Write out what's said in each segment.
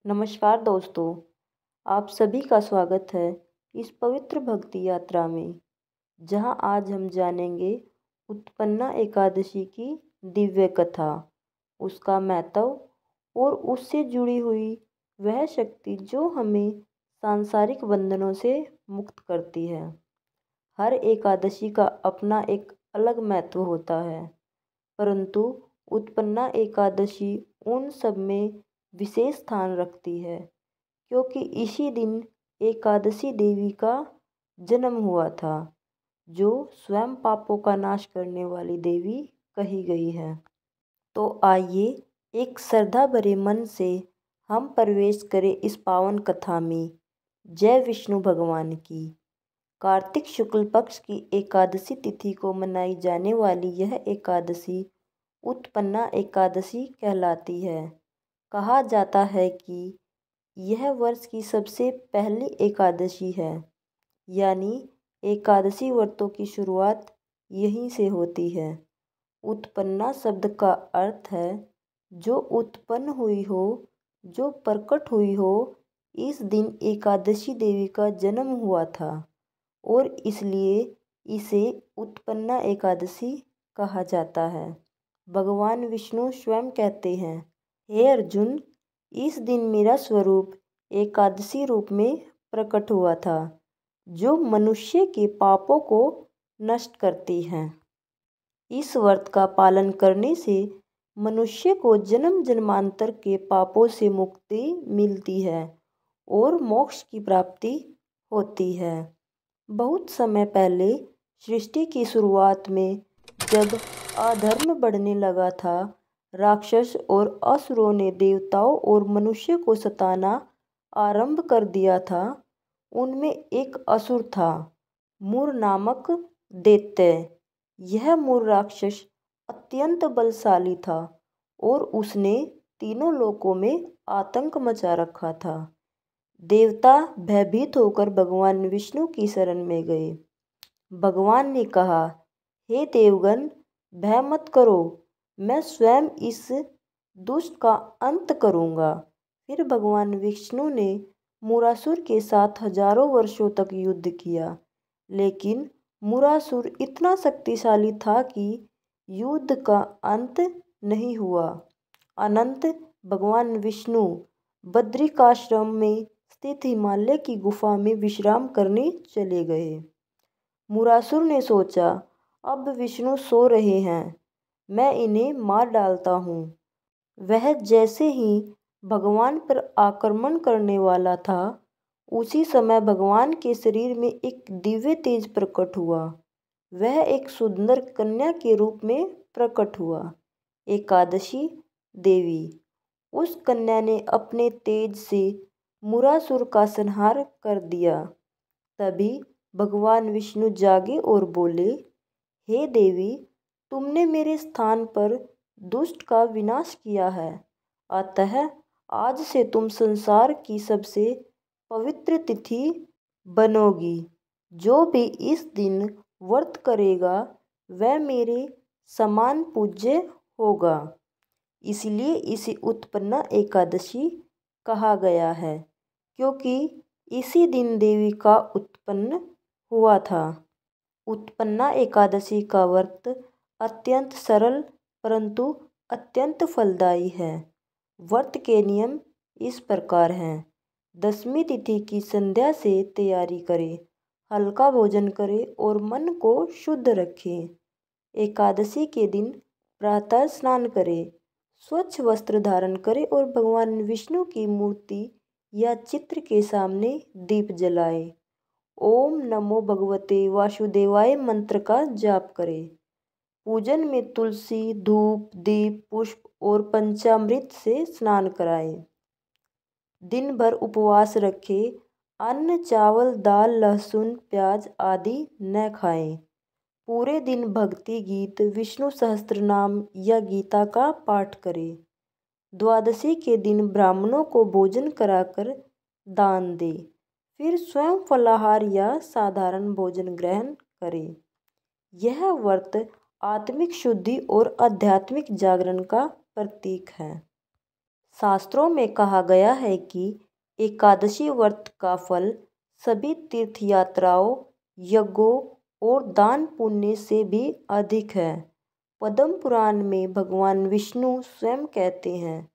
नमस्कार दोस्तों, आप सभी का स्वागत है इस पवित्र भक्ति यात्रा में, जहां आज हम जानेंगे उत्पन्ना एकादशी की दिव्य कथा, उसका महत्व और उससे जुड़ी हुई वह शक्ति जो हमें सांसारिक बंधनों से मुक्त करती है। हर एकादशी का अपना एक अलग महत्व होता है, परंतु उत्पन्ना एकादशी उन सब में विशेष स्थान रखती है, क्योंकि इसी दिन एकादशी देवी का जन्म हुआ था, जो स्वयं पापों का नाश करने वाली देवी कही गई है। तो आइए एक श्रद्धा भरे मन से हम प्रवेश करें इस पावन कथा में। जय विष्णु भगवान की। कार्तिक शुक्ल पक्ष की एकादशी तिथि को मनाई जाने वाली यह एकादशी उत्पन्ना एकादशी कहलाती है। कहा जाता है कि यह वर्ष की सबसे पहली एकादशी है, यानी एकादशी व्रतों की शुरुआत यहीं से होती है। उत्पन्ना शब्द का अर्थ है जो उत्पन्न हुई हो, जो प्रकट हुई हो। इस दिन एकादशी देवी का जन्म हुआ था और इसलिए इसे उत्पन्ना एकादशी कहा जाता है। भगवान विष्णु स्वयं कहते हैं, हे अर्जुन, इस दिन मेरा स्वरूप एकादशी रूप में प्रकट हुआ था, जो मनुष्य के पापों को नष्ट करती है। इस व्रत का पालन करने से मनुष्य को जन्म जन्मांतर के पापों से मुक्ति मिलती है और मोक्ष की प्राप्ति होती है। बहुत समय पहले सृष्टि की शुरुआत में जब अधर्म बढ़ने लगा था, राक्षस और असुरों ने देवताओं और मनुष्य को सताना आरंभ कर दिया था। उनमें एक असुर था, मूर नामक दैत्य। यह मूर राक्षस अत्यंत बलशाली था और उसने तीनों लोकों में आतंक मचा रखा था। देवता भयभीत होकर भगवान विष्णु की शरण में गए। भगवान ने कहा, हे देवगण, भय मत करो, मैं स्वयं इस दुष्ट का अंत करूंगा। फिर भगवान विष्णु ने मूरासुर के साथ हजारों वर्षों तक युद्ध किया, लेकिन मूरासुर इतना शक्तिशाली था कि युद्ध का अंत नहीं हुआ। अनंत भगवान विष्णु बद्रिकाश्रम में स्थित हिमालय की गुफा में विश्राम करने चले गए। मूरासुर ने सोचा, अब विष्णु सो रहे हैं, मैं इन्हें मार डालता हूँ। वह जैसे ही भगवान पर आक्रमण करने वाला था, उसी समय भगवान के शरीर में एक दिव्य तेज प्रकट हुआ। वह एक सुंदर कन्या के रूप में प्रकट हुआ, एकादशी देवी। उस कन्या ने अपने तेज से मूरासुर का संहार कर दिया। तभी भगवान विष्णु जागे और बोले, हे देवी, तुमने मेरे स्थान पर दुष्ट का विनाश किया है, अतः आज से तुम संसार की सबसे पवित्र तिथि बनोगी। जो भी इस दिन व्रत करेगा वह मेरे समान पूज्य होगा। इसलिए इसे उत्पन्ना एकादशी कहा गया है, क्योंकि इसी दिन देवी का उत्पन्न हुआ था। उत्पन्ना एकादशी का व्रत अत्यंत सरल परंतु अत्यंत फलदायी है। व्रत के नियम इस प्रकार हैं। दशमी तिथि की संध्या से तैयारी करें, हल्का भोजन करें और मन को शुद्ध रखें। एकादशी के दिन प्रातः स्नान करें, स्वच्छ वस्त्र धारण करें और भगवान विष्णु की मूर्ति या चित्र के सामने दीप जलाएं। ओम नमो भगवते वासुदेवाय मंत्र का जाप करें। पूजन में तुलसी, धूप, दीप, पुष्प और पंचामृत से स्नान कराएं। दिन भर उपवास रखें। अन्न, चावल, दाल, लहसुन, प्याज आदि न खाएं। पूरे दिन भक्ति गीत, विष्णु सहस्त्रनाम या गीता का पाठ करें। द्वादशी के दिन ब्राह्मणों को भोजन कराकर दान दें। फिर स्वयं फलाहार या साधारण भोजन ग्रहण करें। यह व्रत आत्मिक शुद्धि और आध्यात्मिक जागरण का प्रतीक है। शास्त्रों में कहा गया है कि एकादशी व्रत का फल सभी तीर्थ यात्राओं, यज्ञों और दान पुण्य से भी अधिक है। पद्म पुराण में भगवान विष्णु स्वयं कहते हैं,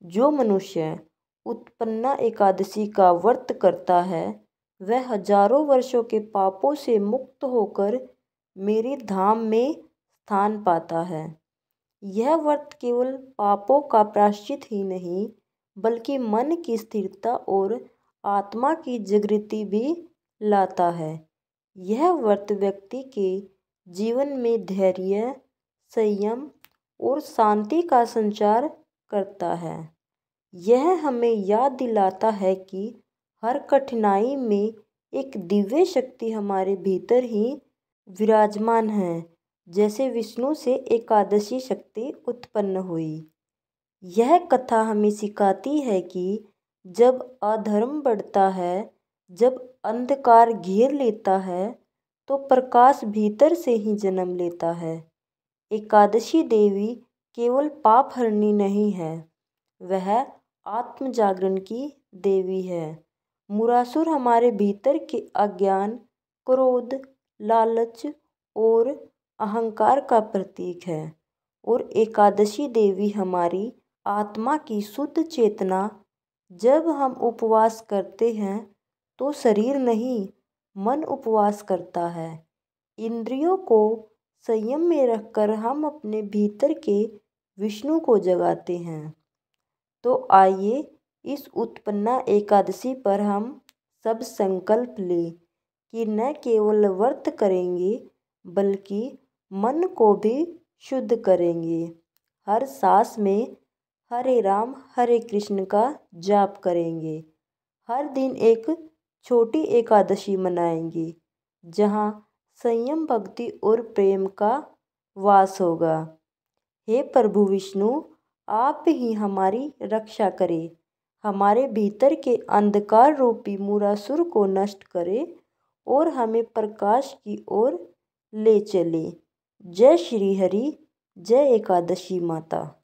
जो मनुष्य उत्पन्ना एकादशी का व्रत करता है वह हजारों वर्षों के पापों से मुक्त होकर मेरे धाम में स्थान पाता है। यह व्रत केवल पापों का प्रायश्चित ही नहीं बल्कि मन की स्थिरता और आत्मा की जागृति भी लाता है। यह व्रत व्यक्ति के जीवन में धैर्य, संयम और शांति का संचार करता है। यह हमें याद दिलाता है कि हर कठिनाई में एक दिव्य शक्ति हमारे भीतर ही विराजमान है, जैसे विष्णु से एकादशी शक्ति उत्पन्न हुई। यह कथा हमें सिखाती है कि जब अधर्म बढ़ता है, जब अंधकार घेर लेता है, तो प्रकाश भीतर से ही जन्म लेता है। एकादशी देवी केवल पाप हरनी नहीं है, वह आत्म जागरण की देवी है। मुरासुर हमारे भीतर के अज्ञान, क्रोध, लालच और अहंकार का प्रतीक है और एकादशी देवी हमारी आत्मा की शुद्ध चेतना। जब हम उपवास करते हैं तो शरीर नहीं, मन उपवास करता है। इंद्रियों को संयम में रखकर हम अपने भीतर के विष्णु को जगाते हैं। तो आइए इस उत्पन्ना एकादशी पर हम सब संकल्प लें कि न केवल व्रत करेंगे बल्कि मन को भी शुद्ध करेंगे। हर सांस में हरे राम हरे कृष्ण का जाप करेंगे। हर दिन एक छोटी एकादशी मनाएंगे जहाँ संयम, भक्ति और प्रेम का वास होगा। हे प्रभु विष्णु, आप ही हमारी रक्षा करें, हमारे भीतर के अंधकार रूपी मुरासुर को नष्ट करें और हमें प्रकाश की ओर ले चले। जय श्री हरि, जय एकादशी माता।